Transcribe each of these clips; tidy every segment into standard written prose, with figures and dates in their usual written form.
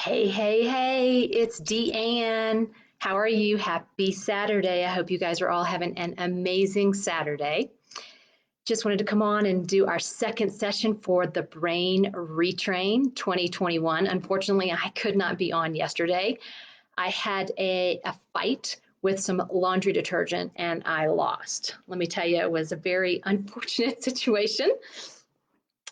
Hey, it's Deanne. How are you? Happy Saturday. I hope you guys are all having an amazing Saturday. Just wanted to come on and do our second session for the Brain Retrain 2021. Unfortunately, I could not be on yesterday. I had a fight with some laundry detergent and I lost. Let me tell you, it was a very unfortunate situation.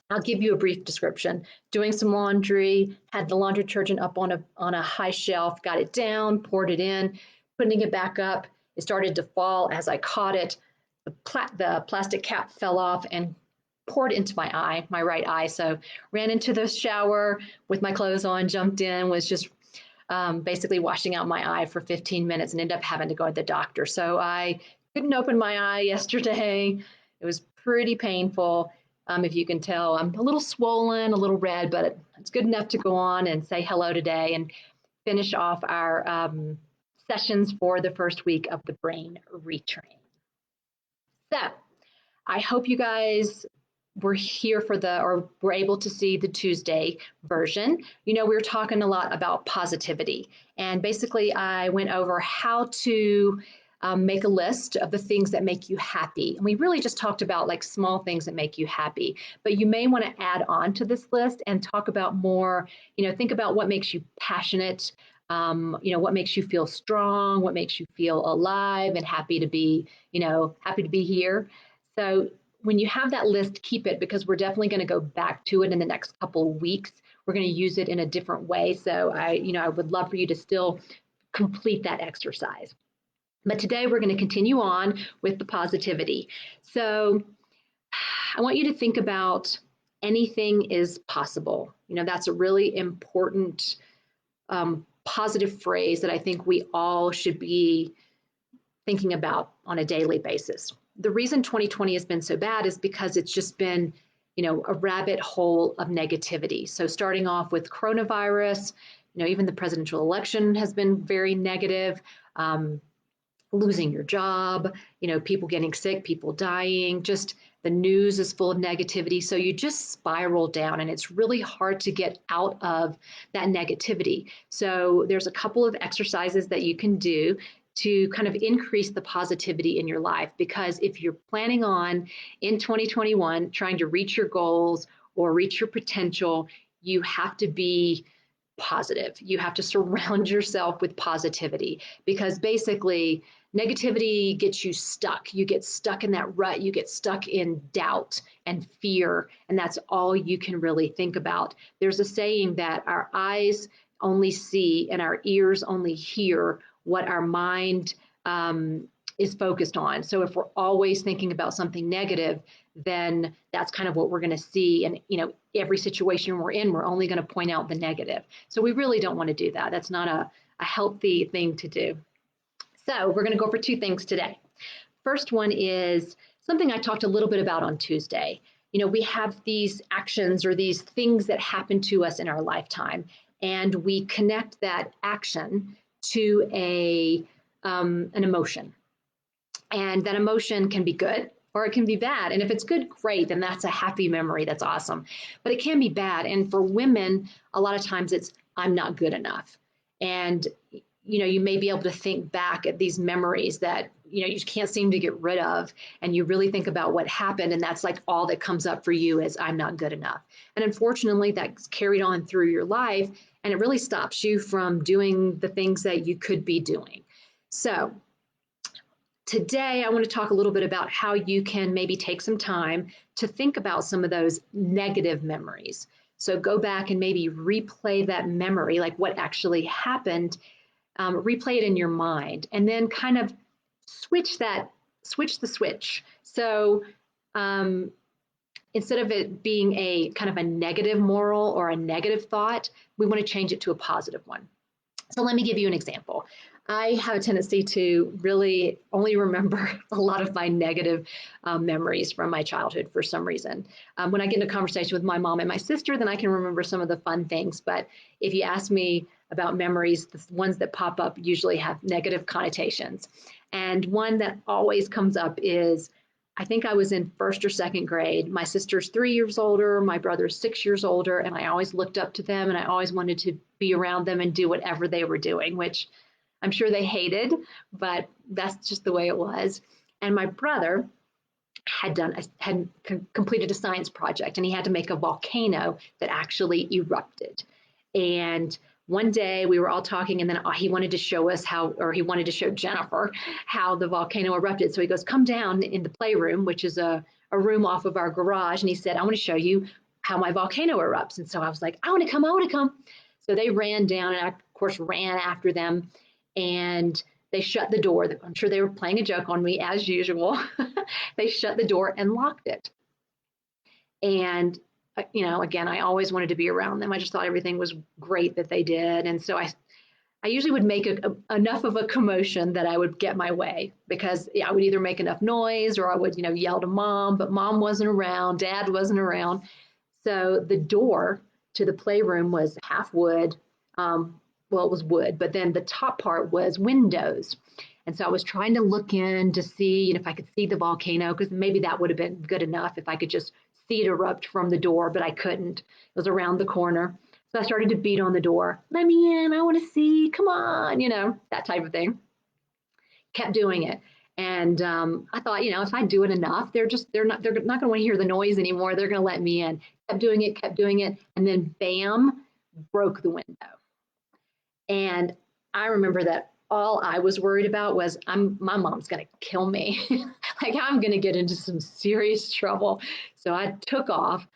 I'll give you a brief description. Doing some laundry, had the laundry detergent up on a high shelf, got it down, poured it in, putting it back up. It started to fall as I caught it. The plastic cap fell off and poured into my right eye. So ran into the shower with my clothes on, jumped in, was just basically washing out my eye for 15 minutes and ended up having to go to the doctor. So I couldn't open my eye yesterday. It was pretty painful. If you can tell, I'm a little swollen, a little red, but it's good enough to go on and say hello today and finish off our sessions for the first week of the Brain Retrain. So I hope you guys were here or were able to see the Tuesday version. You know, we were talking a lot about positivity, and basically I went over how to make a list of the things that make you happy. And we really just talked about like small things that make you happy, but you may want to add on to this list and talk about more, think about what makes you passionate, what makes you feel strong, what makes you feel alive and happy to be here. So when you have that list, keep it, because we're definitely going to go back to it in the next couple of weeks. We're going to use it in a different way. So I would love for you to still complete that exercise. But today we're going to continue on with the positivity. So I want you to think about anything is possible. That's a really important positive phrase that I think we all should be thinking about on a daily basis. The reason 2020 has been so bad is because it's just been, a rabbit hole of negativity. So starting off with coronavirus, even the presidential election has been very negative. Losing your job, people getting sick, people dying, just the news is full of negativity. So you just spiral down and it's really hard to get out of that negativity. So there's a couple of exercises that you can do to kind of increase the positivity in your life, because if you're planning on in 2021 trying to reach your goals or reach your potential, you have to be positive. You have to surround yourself with positivity, because basically negativity gets you stuck. You get stuck in that rut. You get stuck in doubt and fear, and that's all you can really think about. There's a saying that our eyes only see and our ears only hear what our mind is focused on. So if we're always thinking about something negative, then that's kind of what we're going to see. And, every situation we're in, we're only going to point out the negative. So we really don't want to do that. That's not a healthy thing to do. So we're going to go over two things today. First one is something I talked a little bit about on Tuesday. We have these actions or these things that happen to us in our lifetime, and we connect that action to an emotion. And that emotion can be good or it can be bad. And if it's good, great, then that's a happy memory. That's awesome. But it can be bad. And for women, a lot of times it's, I'm not good enough. And, you may be able to think back at these memories that, you can't seem to get rid of. And you really think about what happened. And that's like all that comes up for you is, I'm not good enough. And unfortunately, that's carried on through your life. And it really stops you from doing the things that you could be doing. So today, I want to talk a little bit about how you can maybe take some time to think about some of those negative memories. So go back and maybe replay that memory, like what actually happened, replay it in your mind, and then kind of switch the switch. So instead of it being a kind of a negative moral or a negative thought, we want to change it to a positive one. So let me give you an example. I have a tendency to really only remember a lot of my negative memories from my childhood for some reason. When I get into a conversation with my mom and my sister, then I can remember some of the fun things. But if you ask me about memories, the ones that pop up usually have negative connotations. And one that always comes up is I think I was in first or second grade. My sister's 3 years older, my brother's 6 years older, and I always looked up to them and I always wanted to be around them and do whatever they were doing, which I'm sure they hated, but that's just the way it was. And my brother had completed a science project, and he had to make a volcano that actually erupted. And one day we were all talking, and then he wanted to show us how, or he wanted to show Jennifer how the volcano erupted. So he goes, come down in the playroom, which is a room off of our garage. And he said, I want to show you how my volcano erupts. And so I was like, I want to come, I want to come. So they ran down, and I, of course, ran after them. And they shut the door. I'm sure they were playing a joke on me as usual. They shut the door and locked it. And again, I always wanted to be around them. I just thought everything was great that they did. And so I usually would make enough of a commotion that I would get my way, because I would either make enough noise or I would, yell to mom, but mom wasn't around, dad wasn't around. So the door to the playroom was half wood. Well, it was wood, but then the top part was windows. And so I was trying to look in to see if I could see the volcano, because maybe that would have been good enough if I could just see it erupt from the door, but I couldn't. It was around the corner. So I started to beat on the door. Let me in. I want to see. Come on, that type of thing. Kept doing it. And I thought, if I do it enough, they're not going to want to hear the noise anymore. They're going to let me in. Kept doing it. And then bam, broke the window. And I remember that all I was worried about was my mom's going to kill me. Like, I'm going to get into some serious trouble. So I took off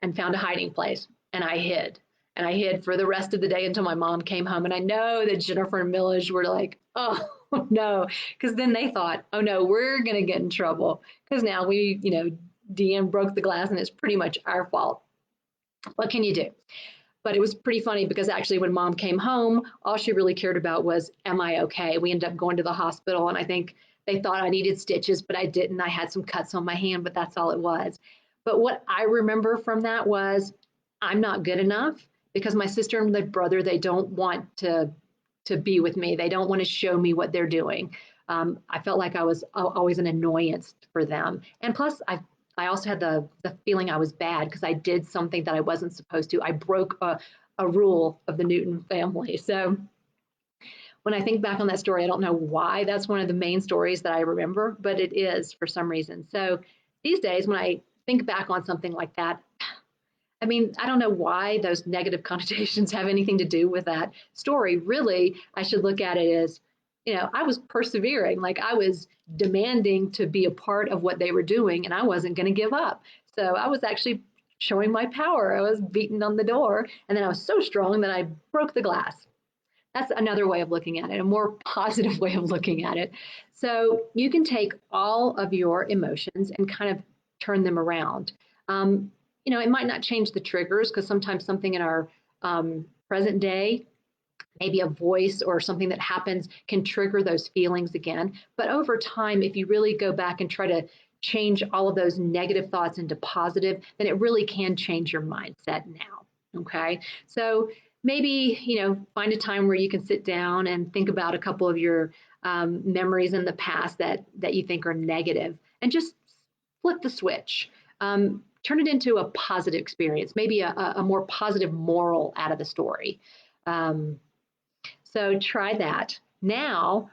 and found a hiding place, and I hid. And I hid for the rest of the day until my mom came home. And I know that Jennifer and Millage were like, oh no, because then they thought, oh no, we're going to get in trouble, because now Deanne broke the glass and it's pretty much our fault. What can you do? But it was pretty funny, because actually when mom came home, all she really cared about was, am I okay? We ended up going to the hospital, and I think they thought I needed stitches, but I didn't. I had some cuts on my hand, but that's all it was. But what I remember from that was, I'm not good enough, because my sister and my brother, they don't want to be with me. They don't want to show me what they're doing. I felt like I was always an annoyance for them. And plus, I also had the feeling I was bad because I did something that I wasn't supposed to. I broke a rule of the Newton family. So when I think back on that story, I don't know why that's one of the main stories that I remember, but it is for some reason. So these days, when I think back on something like that, I mean, I don't know why those negative connotations have anything to do with that story. Really, I should look at it as, I was persevering, like I was demanding to be a part of what they were doing, and I wasn't going to give up. So I was actually showing my power. I was beating on the door, and then I was so strong that I broke the glass. That's another way of looking at it, a more positive way of looking at it. So you can take all of your emotions and kind of turn them around. It might not change the triggers, because sometimes something in our present day, maybe a voice or something that happens, can trigger those feelings again. But over time, if you really go back and try to change all of those negative thoughts into positive, then it really can change your mindset now. Okay. So maybe, find a time where you can sit down and think about a couple of your memories in the past that you think are negative, and just flip the switch. Turn it into a positive experience, maybe a more positive moral out of the story. So try that. Now,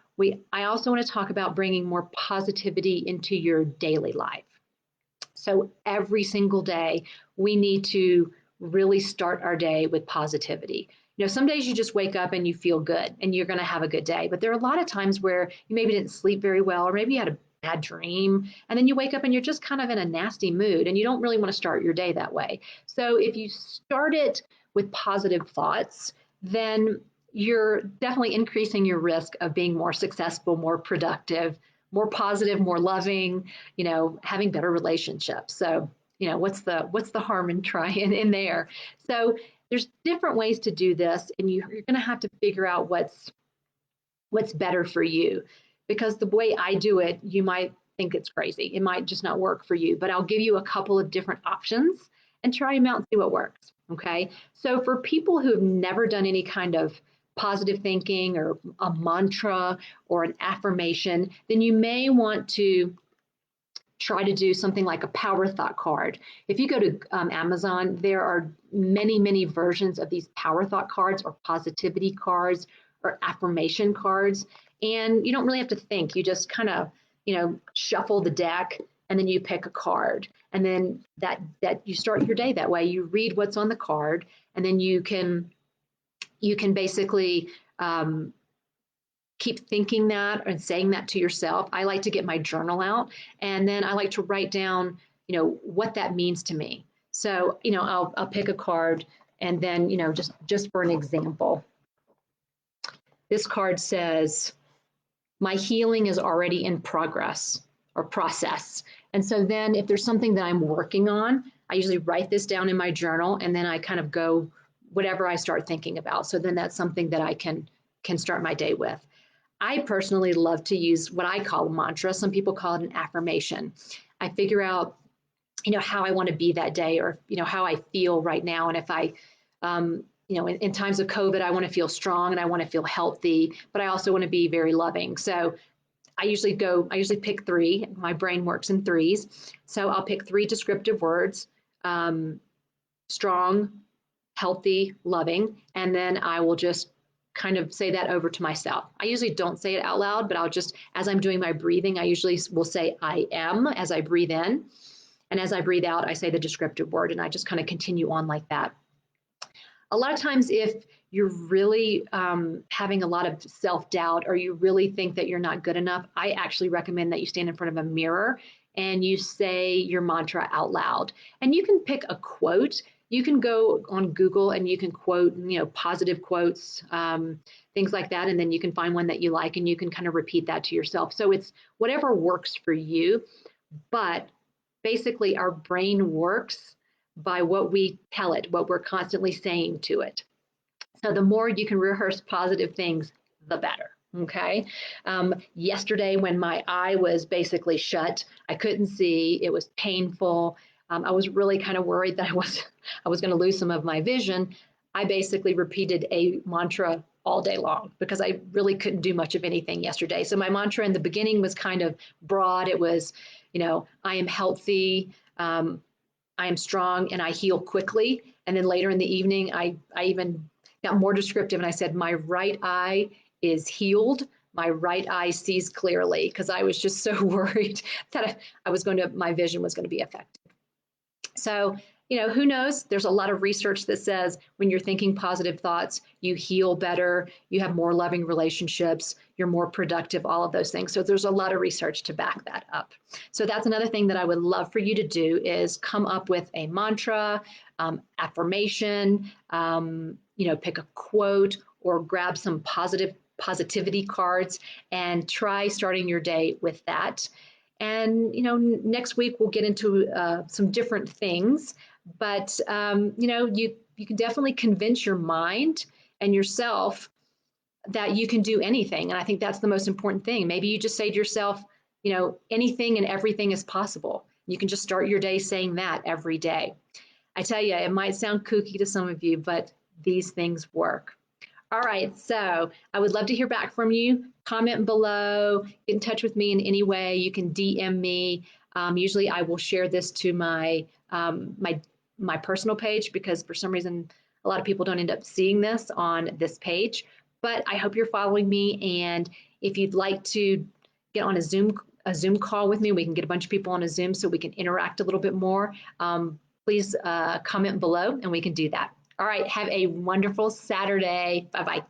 I also want to talk about bringing more positivity into your daily life. So every single day, we need to really start our day with positivity. Some days you just wake up and you feel good and you're going to have a good day. But there are a lot of times where you maybe didn't sleep very well, or maybe you had a bad dream, and then you wake up and you're just kind of in a nasty mood, and you don't really want to start your day that way. So if you start it with positive thoughts, then you're definitely increasing your risk of being more successful, more productive, more positive, more loving, having better relationships. So, what's the harm in trying in there? So there's different ways to do this, and you're going to have to figure out what's better for you, because the way I do it, you might think it's crazy. It might just not work for you, but I'll give you a couple of different options and try them out and see what works. Okay. So for people who have never done any kind of positive thinking or a mantra or an affirmation, then you may want to try to do something like a power thought card. If you go to Amazon, there are many, many versions of these power thought cards or positivity cards or affirmation cards. And you don't really have to think. You just kind of, shuffle the deck and then you pick a card. And then that you start your day that way. You read what's on the card, and then you can basically keep thinking that and saying that to yourself. I like to get my journal out, and then I like to write down, what that means to me. So, I'll pick a card, and then, just for an example, this card says, my healing is already in progress or process. And so then if there's something that I'm working on, I usually write this down in my journal, and then I kind of go whatever I start thinking about. So then that's something that I can start my day with. I personally love to use what I call a mantra. Some people call it an affirmation. I figure out, how I want to be that day, or, how I feel right now. And if I, in times of COVID, I want to feel strong and I want to feel healthy, but I also want to be very loving. So I usually pick 3. My brain works in 3s. So I'll pick 3 descriptive words, strong, healthy, loving, and then I will just kind of say that over to myself. I usually don't say it out loud, but I'll just, as I'm doing my breathing, I usually will say I am as I breathe in. And as I breathe out, I say the descriptive word, and I just kind of continue on like that. A lot of times, if you're really having a lot of self-doubt, or you really think that you're not good enough, I actually recommend that you stand in front of a mirror and you say your mantra out loud. And you can pick a quote. You can go on Google and you can quote, positive quotes, things like that. And then you can find one that you like, and you can kind of repeat that to yourself. So it's whatever works for you. But basically, our brain works by what we tell it, what we're constantly saying to it. So the more you can rehearse positive things, the better. Okay. Yesterday, when my eye was basically shut, I couldn't see. It was painful. I was really kind of worried that I was going to lose some of my vision. I basically repeated a mantra all day long because I really couldn't do much of anything yesterday. So my mantra in the beginning was kind of broad. It was, I am healthy, I am strong, and I heal quickly. And then later in the evening, I even got more descriptive, and I said, my right eye is healed. My right eye sees clearly, because I was just so worried that my vision was going to be affected. So, who knows? There's a lot of research that says when you're thinking positive thoughts, you heal better, you have more loving relationships, you're more productive, all of those things. So there's a lot of research to back that up. So that's another thing that I would love for you to do, is come up with a mantra, affirmation, pick a quote, or grab some positivity cards and try starting your day with that. And, next week we'll get into some different things, but, you can definitely convince your mind and yourself that you can do anything. And I think that's the most important thing. Maybe you just say to yourself, anything and everything is possible. You can just start your day saying that every day. I tell you, it might sound kooky to some of you, but these things work. All right, so I would love to hear back from you. Comment below, get in touch with me in any way. You can DM me. Usually I will share this to my personal page, because for some reason, a lot of people don't end up seeing this on this page. But I hope you're following me. And if you'd like to get on a Zoom call with me, we can get a bunch of people on a Zoom so we can interact a little bit more. Please comment below and we can do that. All right, have a wonderful Saturday. Bye-bye.